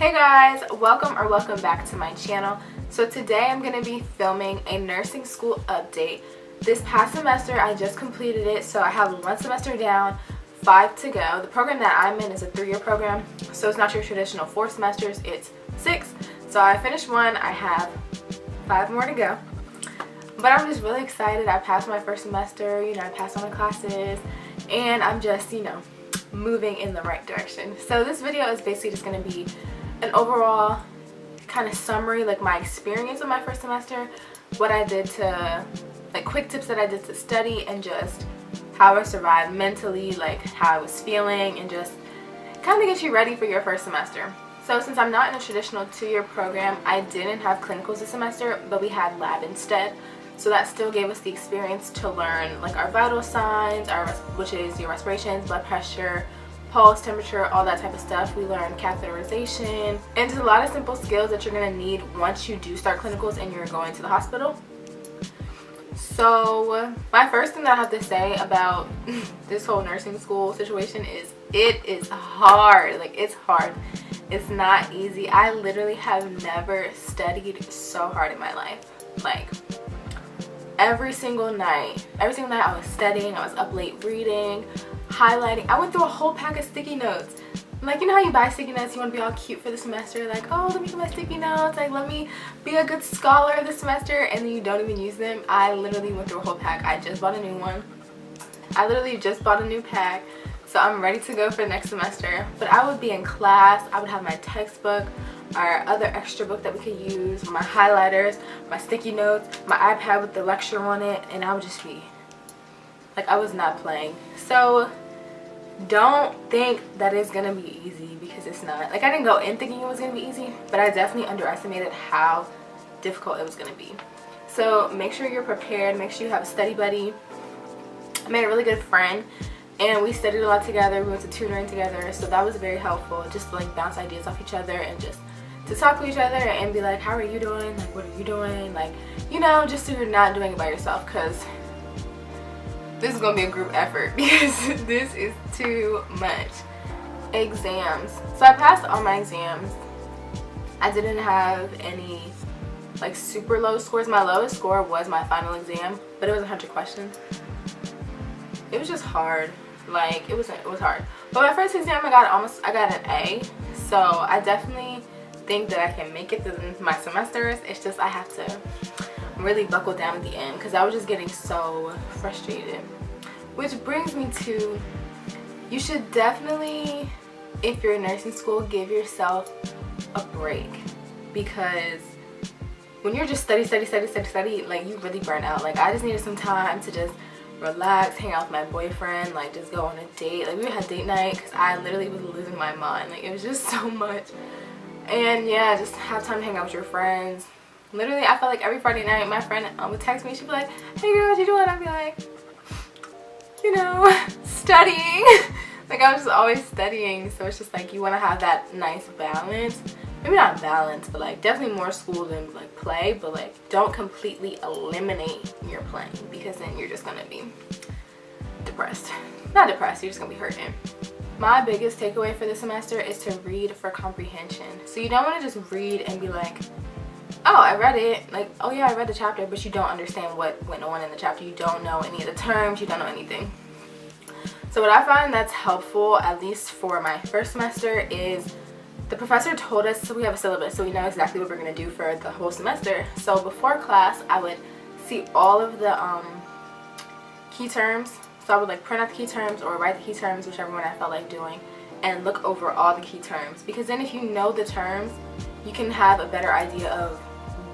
Hey guys, welcome back to my channel. So today I'm going to be filming a nursing school update. This past semester I just completed it, so I have 1 semester down, 5 to go. The program that I'm in is a 3-year program, so it's not your traditional 4 semesters, it's 6. So I finished 1, I have 5 more to go. But I'm just really excited. I passed my first semester, I passed all my classes, and I'm just, moving in the right direction. So this video is basically just going to be an overall kind of summary, like my experience of my first semester, what I did to, like quick tips that I did to study, and just how I survived mentally, like how I was feeling, and just kind of get you ready for your first semester. So since I'm not in a traditional 2-year program, I didn't have clinicals this semester, but we had lab instead. So that still gave us the experience to learn like our vital signs, which is your respirations, blood pressure, pulse, temperature, all that type of stuff. We learned catheterization, and just a lot of simple skills that you're going to need once you do start clinicals and you're going to the hospital. So my first thing that I have to say about this whole nursing school situation is it is hard. Like, it's hard. It's not easy. I literally have never studied so hard in my life. Like, every single night I was studying. I was up late reading, highlighting. I went through a whole pack of sticky notes. Like, you know how you buy sticky notes, you want to be all cute for the semester, like, oh, let me get my sticky notes, like, let me be a good scholar this semester, and then you don't even use them. I literally went through a whole pack. I just bought a new one. I literally just bought a new pack, so I'm ready to go for next semester. But I would be in class, I would have my textbook, our other extra book that we could use, my highlighters, my sticky notes, my iPad with the lecture on it, and I would just be like, I was not playing. So don't think that it's gonna be easy, because it's not. Like, I didn't go in thinking it was gonna be easy, but I definitely underestimated how difficult it was gonna be. So make sure you're prepared, make sure you have a study buddy. I made a really good friend, and we studied a lot together. We went to tutoring together, so that was very helpful, just to like bounce ideas off each other and just to talk to each other and be like, how are you doing, like, what are you doing, like, just so you're not doing it by yourself, because this is gonna be a group effort, because this is too much. Exams. So I passed all my exams. I didn't have any like super low scores. My lowest score was my final exam, but it was 100 questions. It was just hard. Like, it was hard. But my first exam I got an A. So I definitely think that I can make it through my semesters. It's just I have to really buckle down at the end, because I was just getting so frustrated. Which brings me to, you should definitely, if you're in nursing school, give yourself a break, because when you're just study, like, you really burn out. Like, I just needed some time to just relax, hang out with my boyfriend, like, just go on a date. Like, we had date night, because I literally was losing my mind. Like, it was just so much. And yeah, just have time to hang out with your friends. Literally, I felt like every Friday night my friend would text me. She'd be like, hey girl, what you doing? I'd be like, studying. Like, I was just always studying. So it's just like, you want to have that nice balance. Maybe not balance, but like definitely more school than like play. But like, don't completely eliminate your playing, because then you're just gonna be depressed. Not depressed, you're just gonna be hurting. My biggest takeaway for this semester is to read for comprehension. So you don't want to just read and be like, oh, I read it, like, oh yeah, I read the chapter, but you don't understand what went on in the chapter. You don't know any of the terms, you don't know anything. So what I find that's helpful, at least for my first semester, is the professor told us, so we have a syllabus, so we know exactly what we're going to do for the whole semester. So before class, I would see all of the key terms. So I would like print out the key terms or write the key terms, whichever one I felt like doing, and look over all the key terms. Because then if you know the terms, you can have a better idea of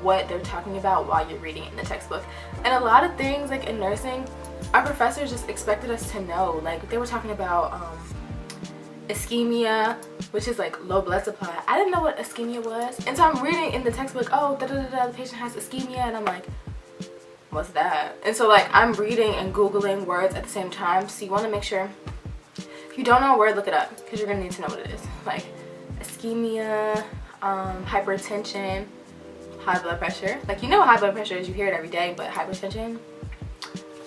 what they're talking about while you're reading it in the textbook. And a lot of things, like in nursing, our professors just expected us to know. Like, they were talking about ischemia, which is like low blood supply. I didn't know what ischemia was. And so I'm reading in the textbook, oh, the patient has ischemia, and I'm like, what's that? And so like, I'm reading and Googling words at the same time. So you want to make sure, if you don't know a word, look it up, because you're going to need to know what it is. Like ischemia, hypertension, high blood pressure. Like, you know what high blood pressure is, you hear it every day, but hypertension.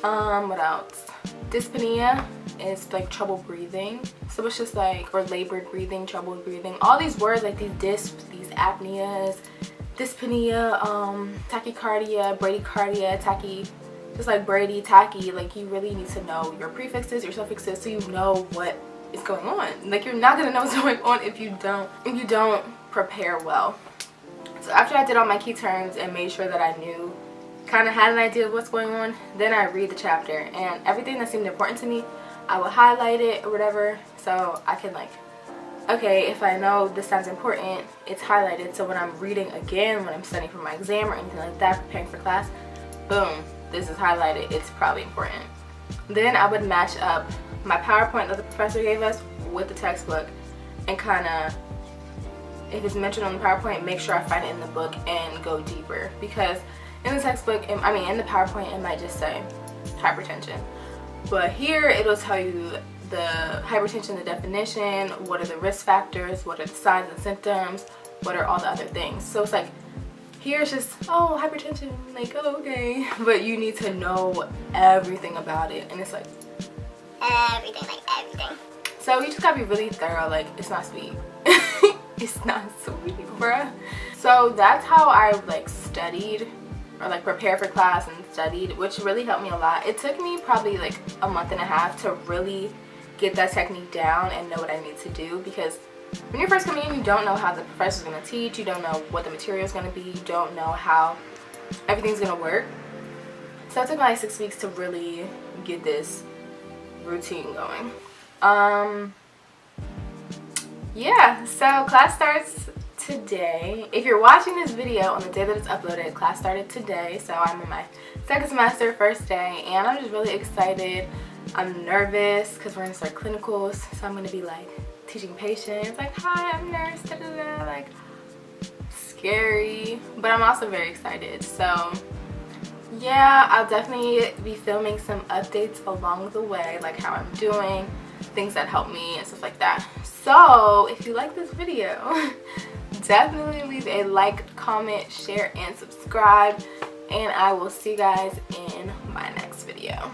What else? dyspnea is like trouble breathing. So it's just like, or labored breathing, troubled breathing. All these words like these dysps, these apneas, dyspnea, tachycardia, bradycardia, just like Brady, tachy, like you really need to know your prefixes, your suffixes, so you know what is going on. Like you're not gonna know what's going on if you don't prepare well. So after I did all my key terms and made sure that I knew, kind of had an idea of what's going on, then I read the chapter, and everything that seemed important to me, I would highlight it or whatever, so I can like, okay, if I know this sounds important, it's highlighted, so when I'm reading again, when I'm studying for my exam or anything like that, preparing for class, boom, this is highlighted, it's probably important. Then I would match up my PowerPoint that the professor gave us with the textbook, and kind of, if it's mentioned on the PowerPoint, make sure I find it in the book and go deeper, because in the textbook, in the PowerPoint, it might just say hypertension, but here it'll tell you the hypertension, the definition, what are the risk factors, what are the signs and symptoms, what are all the other things. So it's like, here it's just, oh, hypertension, like, oh, okay, but you need to know everything about it, and it's like everything. So you just gotta be really thorough. Like, it's not sweet. It's not sweet, bruh. So that's how I like studied, or like prepared for class and studied, which really helped me a lot. It took me probably like a month and a half to really get that technique down and know what I need to do, because when you're first coming in, you don't know how the professor's going to teach, you don't know what the material is going to be, you don't know how everything's going to work. So it took me like 6 weeks to really get this routine going. Yeah, so class starts today. If you're watching this video on the day that it's uploaded, class started today, so I'm in my second semester, first day, and I'm just really excited. I'm nervous because we're going to start clinicals, so I'm going to be like teaching patients, like, hi, I'm a nurse, da, da, da, like, scary, but I'm also very excited. So yeah, I'll definitely be filming some updates along the way, like how I'm doing, things that help me and stuff like that. So if you like this video, definitely leave a like, comment, share, and subscribe, and I will see you guys in my next video.